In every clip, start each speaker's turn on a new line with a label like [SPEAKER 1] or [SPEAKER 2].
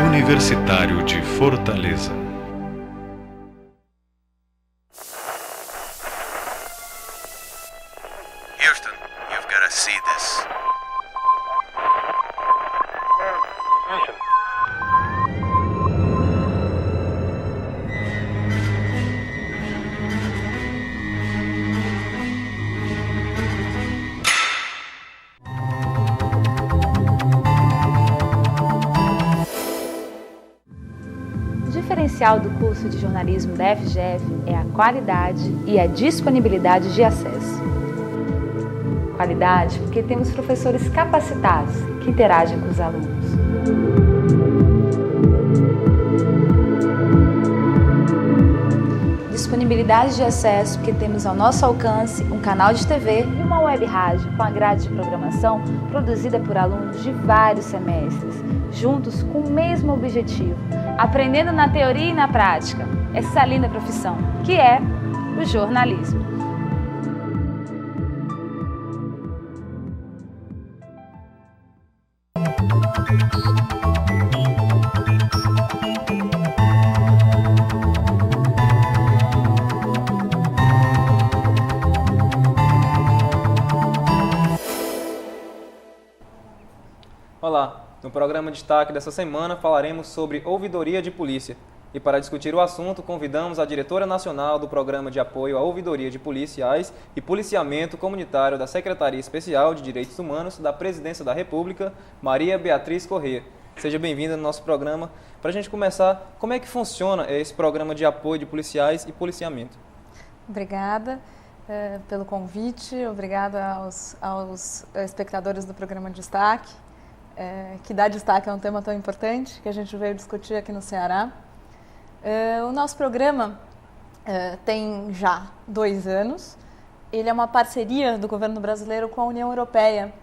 [SPEAKER 1] Universitário de Fortaleza.
[SPEAKER 2] Houston, you've got to see this.
[SPEAKER 3] O diferencial do curso de jornalismo da FGF é a qualidade e a disponibilidade de acesso. Qualidade porque temos professores capacitados que interagem com os alunos. Disponibilidade de acesso porque temos ao nosso alcance um canal de TV e uma web rádio com a grade de programação produzida por alunos de vários semestres, juntos com o mesmo objetivo, aprendendo na teoria e na prática essa linda profissão, que é o jornalismo.
[SPEAKER 4] Olá, no programa Destaque dessa semana falaremos sobre ouvidoria de polícia. E para discutir o assunto, convidamos a diretora nacional do Programa de Apoio à Ouvidoria de Policiais e Policiamento Comunitário da Secretaria Especial de Direitos Humanos da Presidência da República, Maria Beatriz Corrêa. Seja bem-vinda no nosso programa. Para a gente começar, como é que funciona esse programa de apoio de policiais e policiamento?
[SPEAKER 5] Obrigada pelo convite, obrigada aos espectadores do programa Destaque. Que dar destaque a um tema tão importante que a gente veio discutir aqui no Ceará. O nosso programa tem já 2 anos. Ele é uma parceria do governo brasileiro com a União Europeia,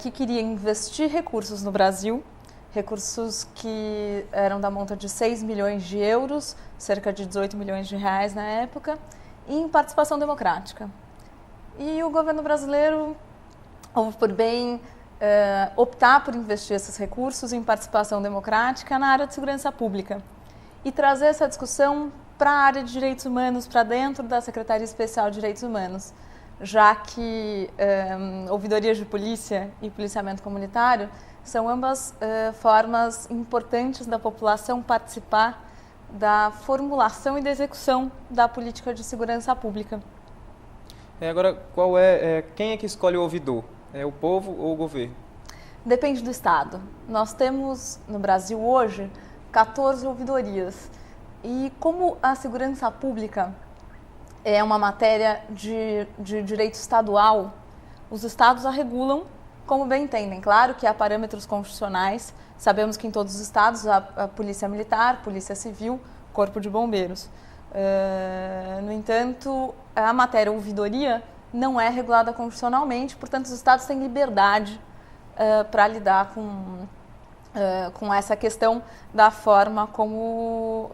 [SPEAKER 5] que queria investir recursos no Brasil, recursos que eram da monta de 6 milhões de euros, cerca de 18 milhões de reais na época, em participação democrática. E o governo brasileiro houve por bem optar por investir esses recursos em participação democrática na área de segurança pública e trazer essa discussão para a área de direitos humanos, para dentro da Secretaria Especial de Direitos Humanos, já que ouvidorias de polícia e policiamento comunitário são ambas formas importantes da população participar da formulação e da execução da política de segurança pública.
[SPEAKER 4] Agora, quem é que escolhe o ouvidor? É o povo ou o governo?
[SPEAKER 5] Depende do estado. Nós temos no Brasil hoje 14 ouvidorias. E como a segurança pública é uma matéria de direito estadual, os estados a regulam como bem entendem. Claro que há parâmetros constitucionais. Sabemos que em todos os estados há a Polícia Militar, Polícia Civil, Corpo de Bombeiros. No entanto, a matéria ouvidoria não é regulada constitucionalmente, portanto, os estados têm liberdade para lidar com essa questão da forma como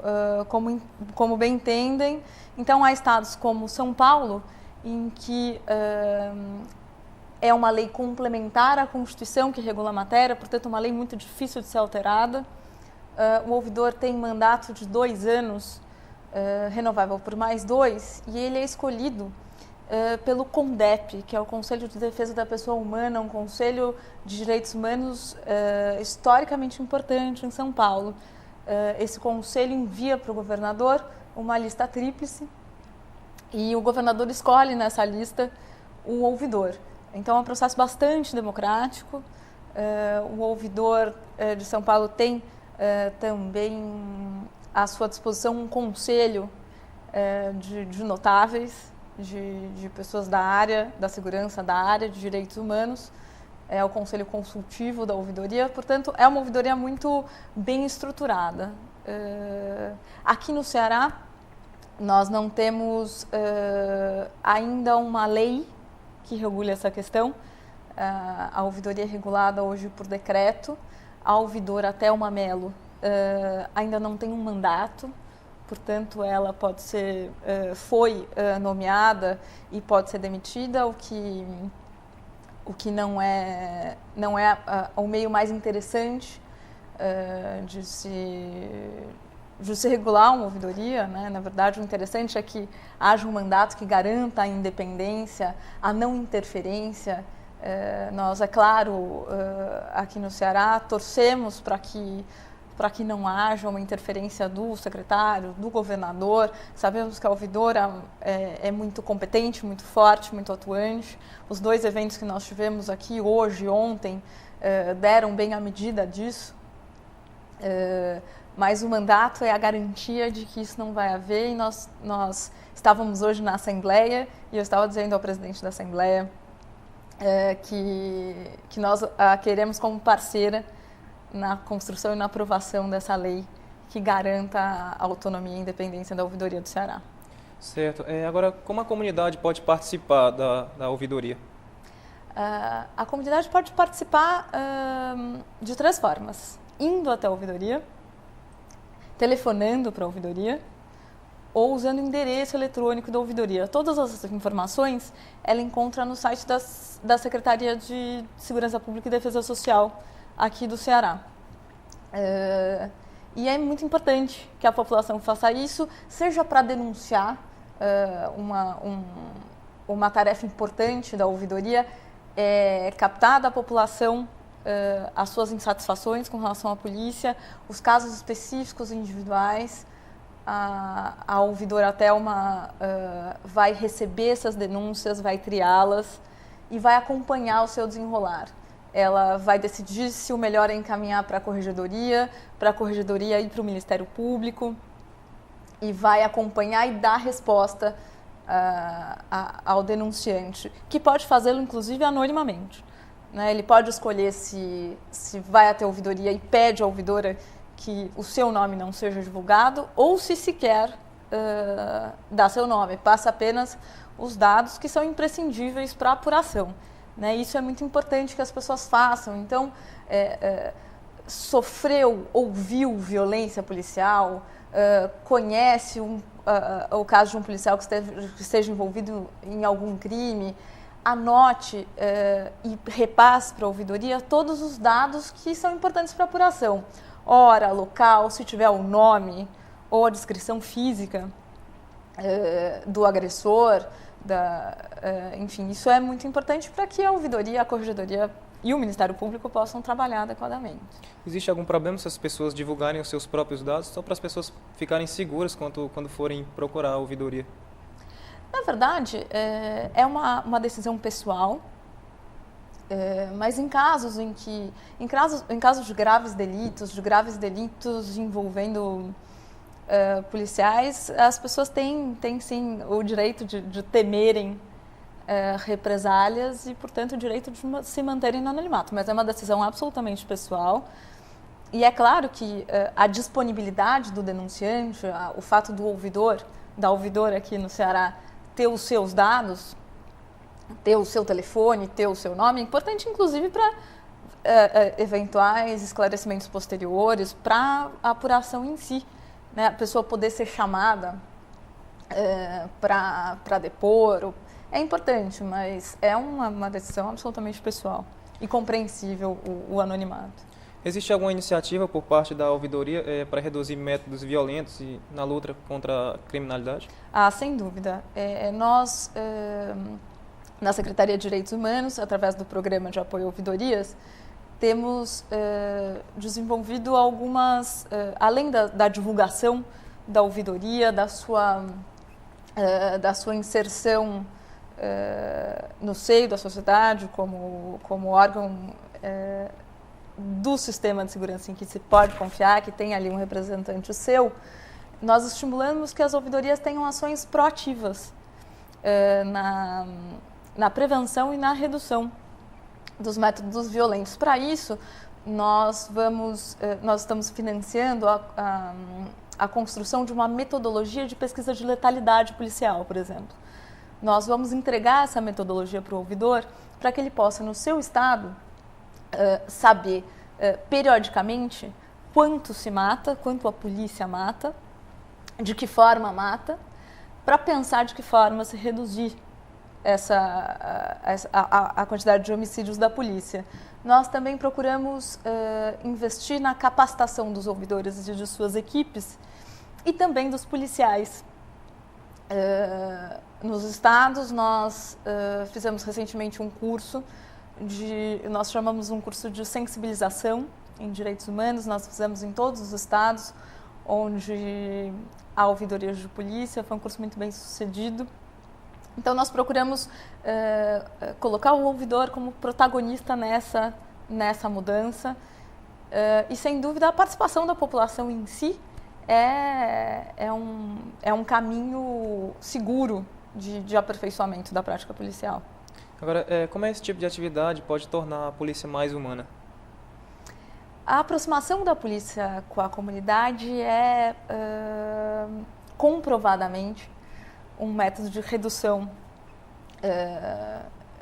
[SPEAKER 5] bem entendem. Então, há estados como São Paulo, em que é uma lei complementar à Constituição que regula a matéria, portanto, uma lei muito difícil de ser alterada. O ouvidor tem mandato de 2 anos, renovável por mais 2, e ele é escolhido pelo CONDEP, que é o Conselho de Defesa da Pessoa Humana, um conselho de direitos humanos historicamente importante em São Paulo. Esse conselho envia para o governador uma lista tríplice e o governador escolhe nessa lista o ouvidor. Então é um processo bastante democrático. O ouvidor de São Paulo tem também à sua disposição um conselho de notáveis, de pessoas da área da segurança, da área de direitos humanos. É o conselho consultivo da ouvidoria, portanto, é uma ouvidoria muito bem estruturada. Aqui no Ceará, nós não temos ainda uma lei que regule essa questão. A ouvidoria é regulada hoje por decreto. A ouvidora Thelma Mello ainda não tem um mandato. Portanto, ela pode ser, foi nomeada e pode ser demitida, o que não é o meio mais interessante de se regular uma ouvidoria, né? Na verdade, o interessante é que haja um mandato que garanta a independência, a não interferência. Nós, é claro, aqui no Ceará, torcemos para que não haja uma interferência do secretário, do governador. Sabemos que a ouvidora é muito competente, muito forte, muito atuante. Os 2 eventos que nós tivemos aqui, hoje e ontem, deram bem a medida disso. Mas o mandato é a garantia de que isso não vai haver, e nós estávamos hoje na Assembleia e eu estava dizendo ao presidente da Assembleia que nós a queremos como parceira na construção e na aprovação dessa lei que garanta a autonomia e independência da ouvidoria do Ceará.
[SPEAKER 4] Certo. Agora, como a comunidade pode participar da ouvidoria?
[SPEAKER 5] A comunidade pode participar de 3 formas: indo até a ouvidoria, telefonando para a ouvidoria ou usando o endereço eletrônico da ouvidoria. Todas essas informações ela encontra no site da Secretaria de Segurança Pública e Defesa Social aqui do Ceará. E é muito importante que a população faça isso, seja para denunciar uma tarefa importante da ouvidoria, captar da população as suas insatisfações com relação à polícia, os casos específicos individuais. A ouvidora Thelma vai receber essas denúncias, vai triá-las e vai acompanhar o seu desenrolar. Ela vai decidir se o melhor é encaminhar para a corregedoria ir para o Ministério Público, e vai acompanhar e dar resposta ao denunciante, que pode fazê-lo inclusive anonimamente. Né? Ele pode escolher se vai até a ouvidoria e pede à ouvidora que o seu nome não seja divulgado, ou se sequer dá seu nome, passa apenas os dados que são imprescindíveis para a apuração. Né? Isso é muito importante que as pessoas façam. Então, sofreu, ouviu violência policial, conhece o caso de um policial que esteja envolvido em algum crime, anote e repasse para a ouvidoria todos os dados que são importantes para a apuração. Hora, local, se tiver o nome ou a descrição física do agressor, enfim, isso é muito importante para que a ouvidoria, a corregedoria e o Ministério Público possam trabalhar adequadamente.
[SPEAKER 4] Existe algum problema se as pessoas divulgarem os seus próprios dados, só para as pessoas ficarem seguras quando forem procurar a ouvidoria?
[SPEAKER 5] Na verdade, é uma decisão pessoal, mas em casos de graves delitos envolvendo policiais, as pessoas têm sim o direito de temerem represálias e, portanto, o direito de se manterem no anonimato. Mas é uma decisão absolutamente pessoal. E é claro que a disponibilidade do denunciante, o fato da ouvidora aqui no Ceará ter os seus dados, ter o seu telefone, ter o seu nome, é importante inclusive para eventuais esclarecimentos posteriores, para a apuração em si. Né? A pessoa poder ser chamada para depor é importante, mas é uma decisão absolutamente pessoal e compreensível o anonimato.
[SPEAKER 4] Existe alguma iniciativa por parte da ouvidoria para reduzir métodos violentos na luta contra a criminalidade?
[SPEAKER 5] Sem dúvida. Nós, na Secretaria de Direitos Humanos, através do Programa de Apoio a Ouvidorias, temos desenvolvido algumas, além da divulgação da ouvidoria, da sua inserção no seio da sociedade como órgão do sistema de segurança em que se pode confiar, que tem ali um representante seu, nós estimulamos que as ouvidorias tenham ações proativas na prevenção e na redução dos métodos violentos. Para isso, nós estamos financiando a construção de uma metodologia de pesquisa de letalidade policial, por exemplo. Nós vamos entregar essa metodologia para o ouvidor para que ele possa, no seu estado, saber periodicamente quanto se mata, quanto a polícia mata, de que forma mata, para pensar de que forma se reduzir a quantidade de homicídios da polícia. nós também procuramos investir na capacitação dos ouvidores e de suas equipes e também dos policiais. Nos estados, nós fizemos recentemente um curso nós chamamos um curso de sensibilização em direitos humanos, nós fizemos em todos os estados onde há ouvidorias de polícia, foi um curso muito bem sucedido. Então nós procuramos colocar o ouvidor como protagonista nessa mudança e sem dúvida a participação da população em si é um caminho seguro de aperfeiçoamento da prática policial.
[SPEAKER 4] Agora, como esse tipo de atividade pode tornar a polícia mais humana?
[SPEAKER 5] A aproximação da polícia com a comunidade é comprovadamente um método de redução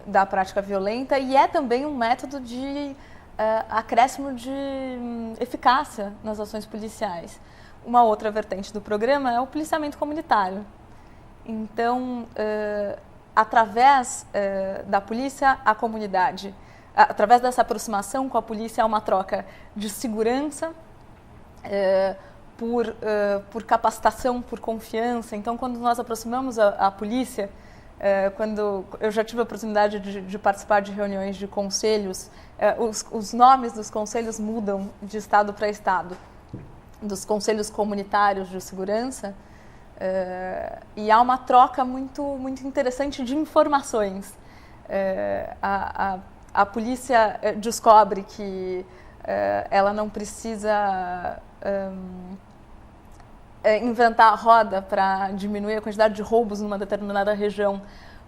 [SPEAKER 5] da prática violenta e é também um método de acréscimo de eficácia nas ações policiais. Uma outra vertente do programa é o policiamento comunitário. Então, através da polícia, a comunidade, através dessa aproximação com a polícia, há uma troca de segurança, por capacitação, por confiança. Então, quando nós aproximamos a polícia, quando eu já tive a oportunidade de participar de reuniões de conselhos, os nomes dos conselhos mudam de estado para estado, dos conselhos comunitários de segurança, e há uma troca muito, muito interessante de informações. A polícia descobre que ela não precisa inventar a roda para diminuir a quantidade de roubos numa determinada região.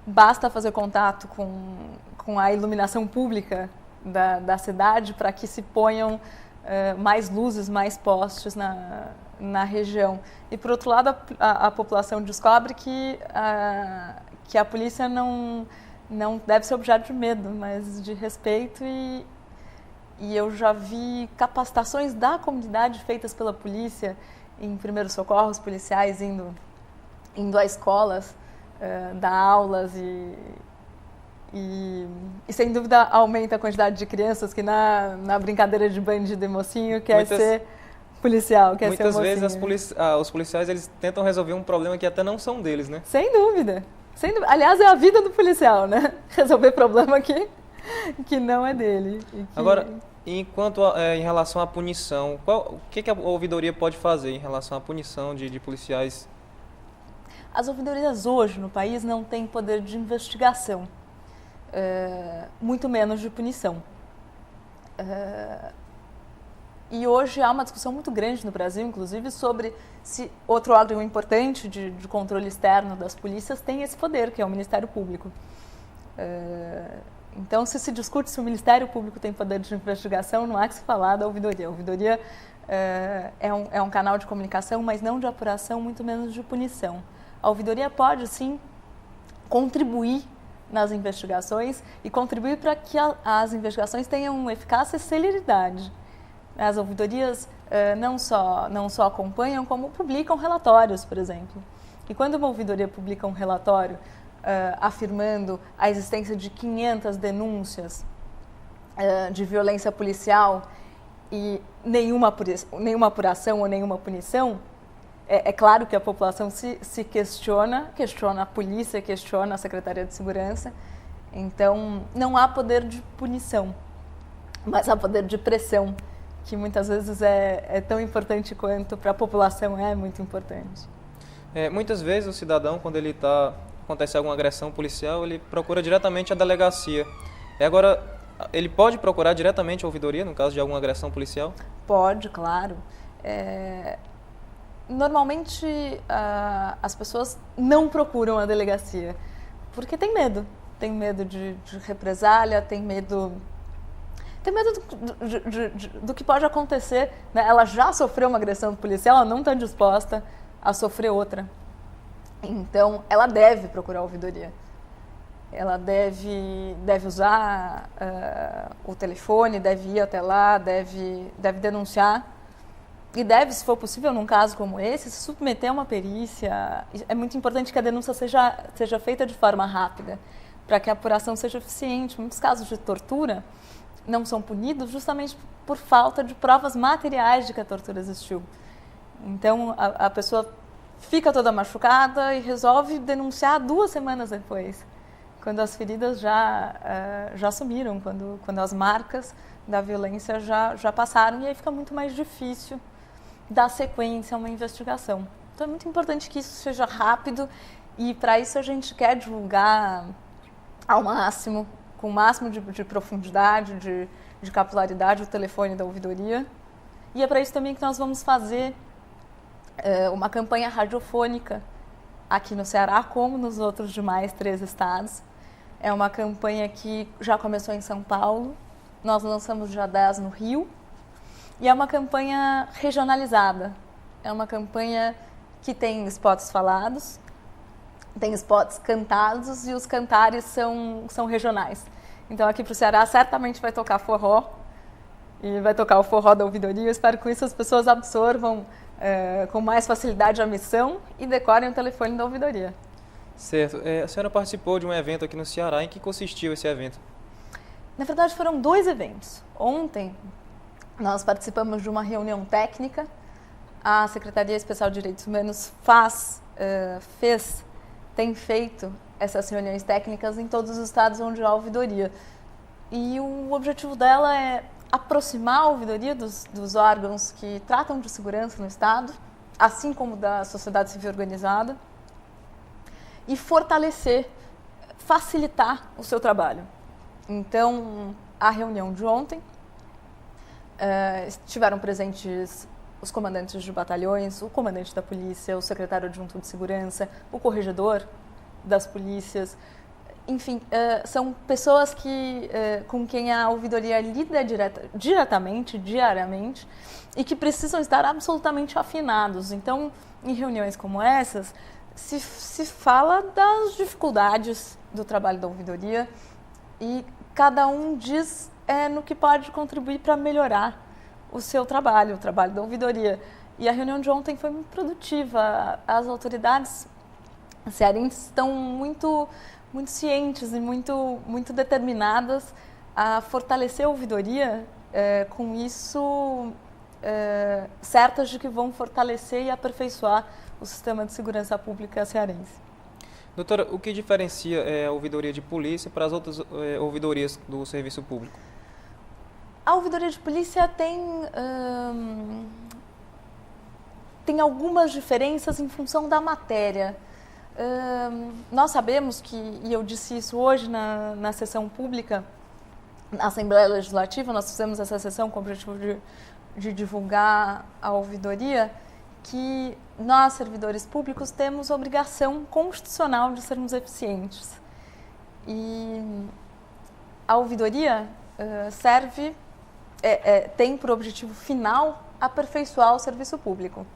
[SPEAKER 5] Basta fazer contato com a iluminação pública da cidade para que se ponham mais luzes, mais postes na região. E, por outro lado, a população descobre que a polícia não deve ser objeto de medo, mas de respeito. E eu já vi capacitações da comunidade feitas pela polícia em primeiros socorros, policiais indo a escolas, dar aulas e sem dúvida aumenta a quantidade de crianças que na brincadeira de bandido e mocinho quer ser policial, quer ser mocinho.
[SPEAKER 4] Muitas vezes os policiais eles tentam resolver um problema que até não são deles, né?
[SPEAKER 5] Sem dúvida. Aliás, é a vida do policial, né? Resolver problema que não é dele.
[SPEAKER 4] Agora, em relação à punição, o que a ouvidoria pode fazer em relação à punição de policiais?
[SPEAKER 5] As ouvidorias hoje no país não têm poder de investigação, muito menos de punição. E hoje há uma discussão muito grande no Brasil, inclusive, sobre se outro órgão importante de controle externo das polícias tem esse poder, que é o Ministério Público. Então, se discute se o Ministério Público tem poder de investigação, não há que se falar da ouvidoria. A ouvidoria é um canal de comunicação, mas não de apuração, muito menos de punição. A ouvidoria pode, sim, contribuir nas investigações e contribuir para que as investigações tenham eficácia e celeridade. As ouvidorias não só acompanham, como publicam relatórios, por exemplo. E quando uma ouvidoria publica um relatório afirmando a existência de 500 denúncias de violência policial e nenhuma apuração ou nenhuma punição, é claro que a população se questiona a polícia, questiona a Secretaria de Segurança. Então, não há poder de punição, mas há poder de pressão, que muitas vezes é tão importante quanto para a população é muito importante.
[SPEAKER 4] Muitas vezes o cidadão, quando acontece alguma agressão policial, ele procura diretamente a delegacia. Agora, ele pode procurar diretamente a ouvidoria, no caso de alguma agressão policial?
[SPEAKER 5] Pode, claro. Normalmente, as pessoas não procuram a delegacia, porque tem medo. Tem medo de represália, tem medo do que pode acontecer, né? Ela já sofreu uma agressão policial, ela não está disposta a sofrer outra. Então, ela deve procurar a ouvidoria. Ela deve usar o telefone, deve ir até lá, deve denunciar e deve, se for possível, num caso como esse, se submeter a uma perícia. É muito importante que a denúncia seja feita de forma rápida, para que a apuração seja eficiente. Em muitos casos de tortura, não são punidos justamente por falta de provas materiais de que a tortura existiu. Então, a pessoa fica toda machucada e resolve denunciar 2 semanas depois, quando as feridas já sumiram, quando as marcas da violência já passaram, e aí fica muito mais difícil dar sequência a uma investigação. Então é muito importante que isso seja rápido, e para isso a gente quer divulgar ao máximo, com o máximo de profundidade, de capilaridade, o telefone da ouvidoria. E é para isso também que nós vamos fazer uma campanha radiofônica aqui no Ceará, como nos outros demais 3 estados. É uma campanha que já começou em São Paulo, nós lançamos dia 10 no Rio, e é uma campanha regionalizada. É uma campanha que tem spots falados, tem spots cantados, e os cantares são regionais. Então aqui para o Ceará certamente vai tocar forró, e vai tocar o forró da ouvidoria. Eu espero que com isso as pessoas absorvam com mais facilidade a missão e decorem o telefone da ouvidoria.
[SPEAKER 4] Certo. A senhora participou de um evento aqui no Ceará. Em que consistiu esse evento?
[SPEAKER 5] Na verdade, foram 2 eventos. Ontem, nós participamos de uma reunião técnica. A Secretaria Especial de Direitos Humanos tem feito essas reuniões técnicas em todos os estados onde há ouvidoria. E o objetivo dela é aproximar a ouvidoria dos órgãos que tratam de segurança no estado, assim como da sociedade civil organizada, e fortalecer, facilitar o seu trabalho. Então, a reunião de ontem, estiveram presentes os comandantes de batalhões, o comandante da polícia, o secretário adjunto de segurança, o corregedor das polícias. Enfim, são pessoas com quem a ouvidoria lida diretamente, diariamente, e que precisam estar absolutamente afinados. Então, em reuniões como essas, se fala das dificuldades do trabalho da ouvidoria, e cada um diz no que pode contribuir para melhorar o seu trabalho, o trabalho da ouvidoria. E a reunião de ontem foi muito produtiva. As autoridades cearenses estão muito cientes e muito determinadas a fortalecer a ouvidoria, com isso certas de que vão fortalecer e aperfeiçoar o sistema de segurança pública cearense.
[SPEAKER 4] Doutora, o que diferencia a ouvidoria de polícia para as outras ouvidorias do serviço público?
[SPEAKER 5] A ouvidoria de polícia tem algumas diferenças em função da matéria. Nós sabemos que, e eu disse isso hoje na sessão pública, na Assembleia Legislativa, nós fizemos essa sessão com o objetivo de divulgar a ouvidoria, que nós, servidores públicos, temos obrigação constitucional de sermos eficientes. E a ouvidoria tem por objetivo final aperfeiçoar o serviço público.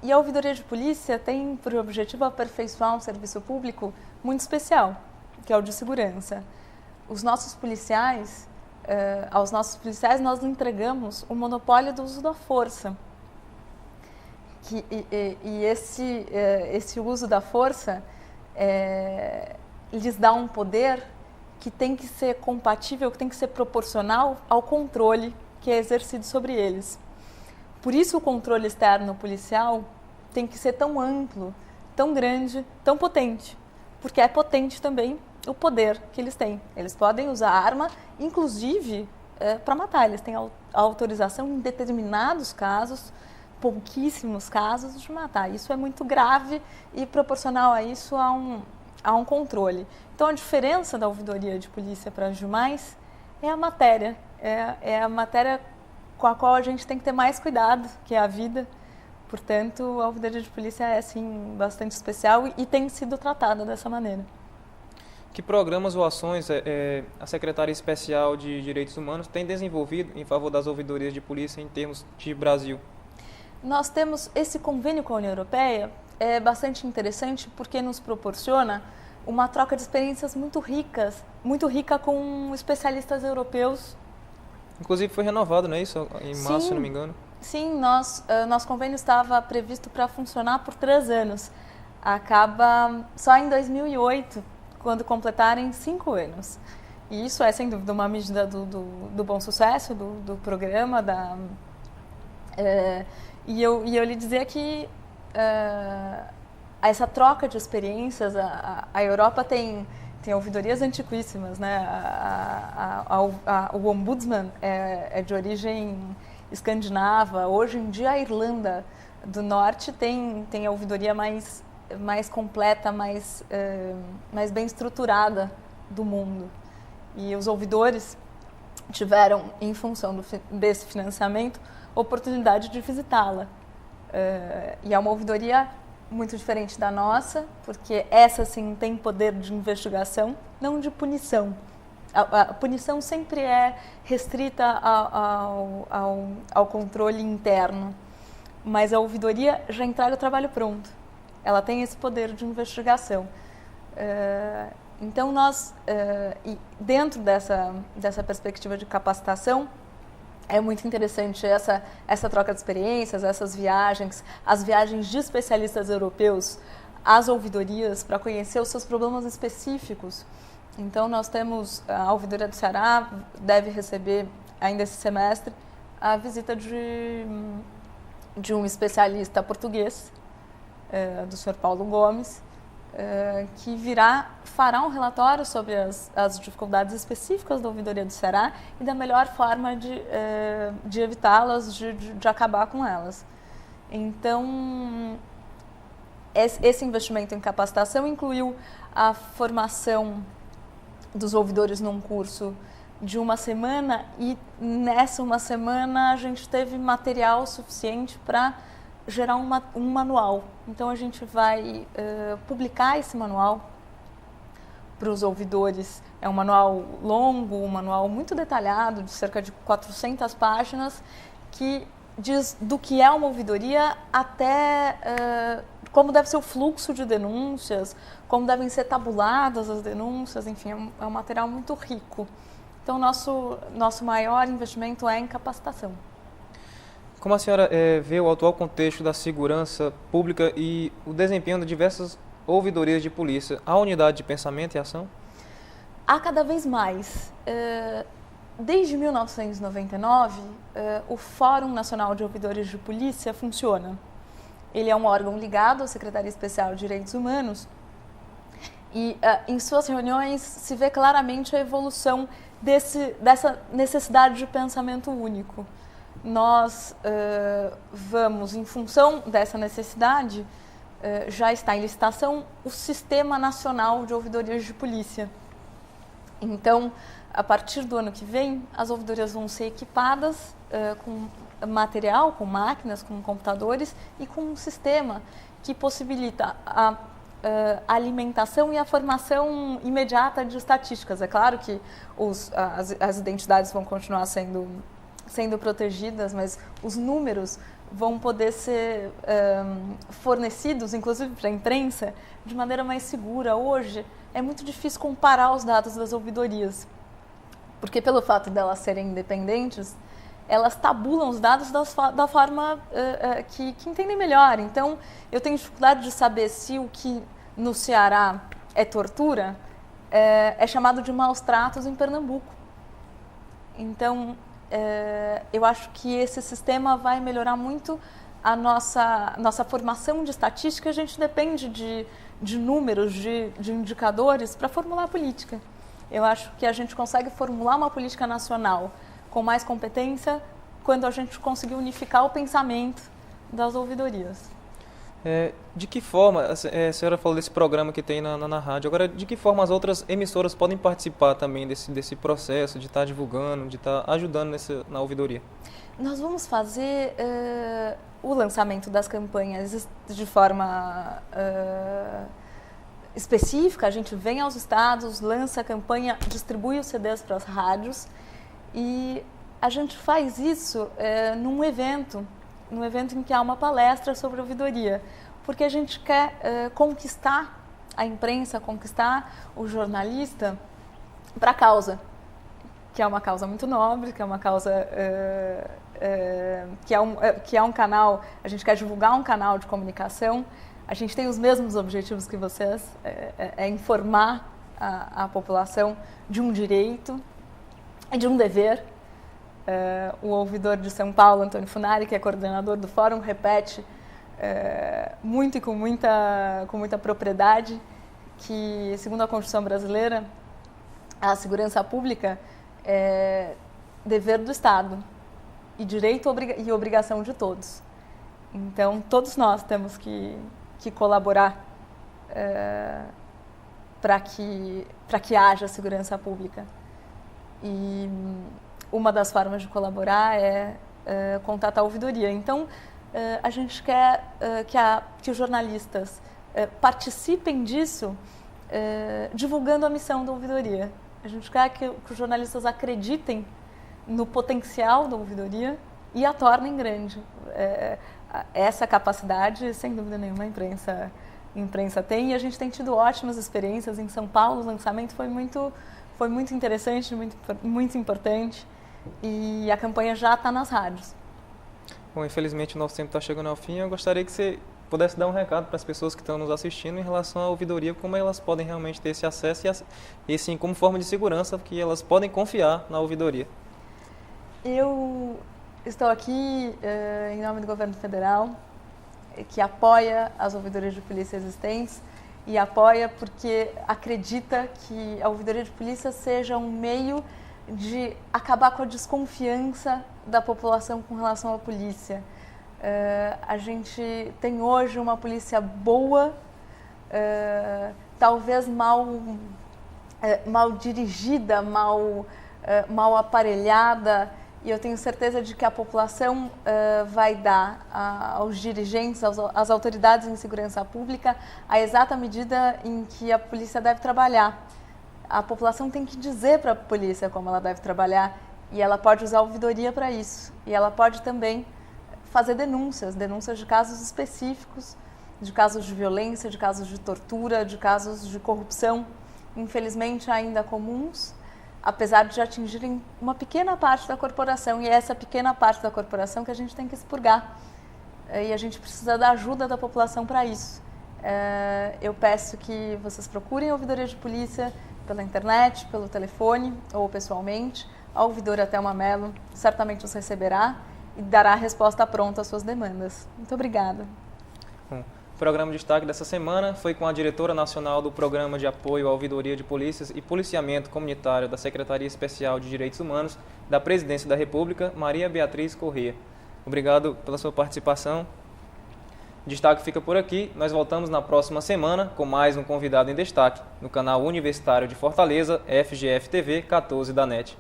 [SPEAKER 5] E a ouvidoria de polícia tem por objetivo aperfeiçoar um serviço público muito especial, que é o de segurança. Aos nossos policiais nós entregamos o monopólio do uso da força. Esse uso da força lhes dá um poder que tem que ser compatível, que tem que ser proporcional ao controle que é exercido sobre eles. Por isso o controle externo policial tem que ser tão amplo, tão grande, tão potente, porque é potente também o poder que eles têm. Eles podem usar a arma, inclusive, para matar. Eles têm a autorização em determinados casos, pouquíssimos casos, de matar. Isso é muito grave e proporcional a isso há um controle. Então, a diferença da ouvidoria de polícia para as demais é a matéria. É a matéria com a qual a gente tem que ter mais cuidado, que é a vida. Portanto, a ouvidoria de polícia é, sim, bastante especial e tem sido tratada dessa maneira.
[SPEAKER 4] Que programas ou ações a Secretaria Especial de Direitos Humanos tem desenvolvido em favor das ouvidorias de polícia em termos de Brasil?
[SPEAKER 5] Nós temos esse convênio com a União Europeia, é bastante interessante porque nos proporciona uma troca de experiências muito rica com especialistas europeus.
[SPEAKER 4] Inclusive foi renovado, não é isso? Em março, se não me engano.
[SPEAKER 5] Sim, nosso convênio estava previsto para funcionar por 3 anos. Acaba só em 2008, quando completarem 5 anos. E isso é, sem dúvida, uma medida do bom sucesso do programa. E eu lhe dizer que essa troca de experiências, a Europa tem ouvidorias antiquíssimas, né? O Ombudsman é de origem escandinava. Hoje em dia, a Irlanda do Norte tem a ouvidoria mais completa, mais bem estruturada do mundo. E os ouvidores tiveram, em função desse financiamento, oportunidade de visitá-la. E é uma ouvidoria muito diferente da nossa, porque essa sim tem poder de investigação, não de punição. A punição sempre é restrita ao controle interno, mas a ouvidoria já entrega o trabalho pronto. Ela tem esse poder de investigação. Então, nós, dentro dessa perspectiva de capacitação, é muito interessante essa troca de experiências, essas viagens, as viagens de especialistas europeus às ouvidorias para conhecer os seus problemas específicos. Então, nós temos a ouvidoria do Ceará, deve receber ainda esse semestre a visita de um especialista português, do Sr. Paulo Gomes, que fará um relatório sobre as dificuldades específicas da ouvidoria do Ceará e da melhor forma de evitá-las, de acabar com elas. Então, esse investimento em capacitação incluiu a formação dos ouvidores num curso de uma semana, e nessa uma semana a gente teve material suficiente para gerar um manual. Então, a gente vai publicar esse manual para os ouvidores. É um manual longo, um manual muito detalhado, de cerca de 400 páginas, que diz do que é uma ouvidoria até como deve ser o fluxo de denúncias, como devem ser tabuladas as denúncias, enfim, é um material muito rico. Então, nosso maior investimento é em capacitação.
[SPEAKER 4] Como a senhora vê o atual contexto da segurança pública e o desempenho de diversas ouvidorias de polícia? Há unidade de pensamento e ação?
[SPEAKER 5] Há cada vez mais. Desde 1999, o Fórum Nacional de Ouvidores de Polícia funciona. Ele é um órgão ligado à Secretaria Especial de Direitos Humanos e em suas reuniões se vê claramente a evolução dessa necessidade de pensamento único. Nós vamos, em função dessa necessidade, já está em licitação o Sistema Nacional de Ouvidorias de Polícia. Então, a partir do ano que vem, as ouvidorias vão ser equipadas com material, com máquinas, com computadores e com um sistema que possibilita a alimentação e a formação imediata de estatísticas. É claro que as identidades vão continuar sendo protegidas, mas os números vão poder ser fornecidos, inclusive para a imprensa, de maneira mais segura. Hoje é muito difícil comparar os dados das ouvidorias, porque pelo fato delas serem independentes, elas tabulam os dados da forma que entendem melhor. Então, eu tenho dificuldade de saber se o que no Ceará é tortura é chamado de maus tratos em Pernambuco. Então, eu acho que esse sistema vai melhorar muito a nossa formação de estatística. A gente depende de números, de indicadores para formular a política. Eu acho que a gente consegue formular uma política nacional com mais competência quando a gente conseguir unificar o pensamento das ouvidorias.
[SPEAKER 4] De que forma, a senhora falou desse programa que tem na rádio, agora de que forma as outras emissoras podem participar também desse processo de estar divulgando, de estar ajudando na ouvidoria?
[SPEAKER 5] Nós vamos fazer o lançamento das campanhas de forma específica. A gente vem aos estados, lança a campanha, distribui os CDs para as rádios e a gente faz isso num evento em que há uma palestra sobre ouvidoria, porque a gente quer conquistar a imprensa, conquistar o jornalista para a causa, que é uma causa muito nobre, que é uma causa que é um canal. A gente quer divulgar um canal de comunicação. A gente tem os mesmos objetivos que vocês, informar à população de um direito e de um dever. O ouvidor de São Paulo, Antônio Funari, que é coordenador do fórum, repete muito e com muita propriedade que, segundo a Constituição brasileira, a segurança pública é dever do Estado e direito e obrigação de todos. Então, todos nós temos que colaborar para que haja segurança pública. E uma das formas de colaborar é contatar a ouvidoria. Então, a gente quer que os jornalistas participem disso, divulgando a missão da ouvidoria. A gente quer que os jornalistas acreditem no potencial da ouvidoria e a tornem grande. Essa capacidade, sem dúvida nenhuma, a imprensa tem, e a gente tem tido ótimas experiências. Em São Paulo, o lançamento foi muito interessante, muito importante, e a campanha já está nas rádios.
[SPEAKER 4] Bom, infelizmente o nosso tempo está chegando ao fim. Eu gostaria que você pudesse dar um recado para as pessoas que estão nos assistindo em relação à ouvidoria, como elas podem realmente ter esse acesso e assim, como forma de segurança, que elas podem confiar na ouvidoria.
[SPEAKER 5] Eu estou aqui em nome do governo federal, que apoia as ouvidorias de polícia existentes e apoia porque acredita que a ouvidoria de polícia seja um meio de acabar com a desconfiança da população com relação à polícia. A gente tem hoje uma polícia boa, talvez mal dirigida, mal aparelhada, e eu tenho certeza de que a população vai dar aos dirigentes, às autoridades em segurança pública, a exata medida em que a polícia deve trabalhar. A população tem que dizer para a polícia como ela deve trabalhar, e ela pode usar a ouvidoria para isso. E ela pode também fazer denúncias de casos específicos, de casos de violência, de casos de tortura, de casos de corrupção, infelizmente ainda comuns, apesar de atingirem uma pequena parte da corporação, e é essa pequena parte da corporação que a gente tem que expurgar. E a gente precisa da ajuda da população para isso. Eu peço que vocês procurem a ouvidoria de polícia pela internet, pelo telefone ou pessoalmente. A ouvidora Thelma Mello certamente os receberá e dará a resposta pronta às suas demandas. Muito obrigada.
[SPEAKER 4] Bom, o programa de destaque dessa semana foi com a diretora nacional do Programa de Apoio à Ouvidoria de Polícias e Policiamento Comunitário da Secretaria Especial de Direitos Humanos da Presidência da República, Maria Beatriz Corrêa. Obrigado pela sua participação. O destaque fica por aqui. Nós voltamos na próxima semana com mais um convidado em destaque no canal Universitário de Fortaleza, FGF TV 14 da NET.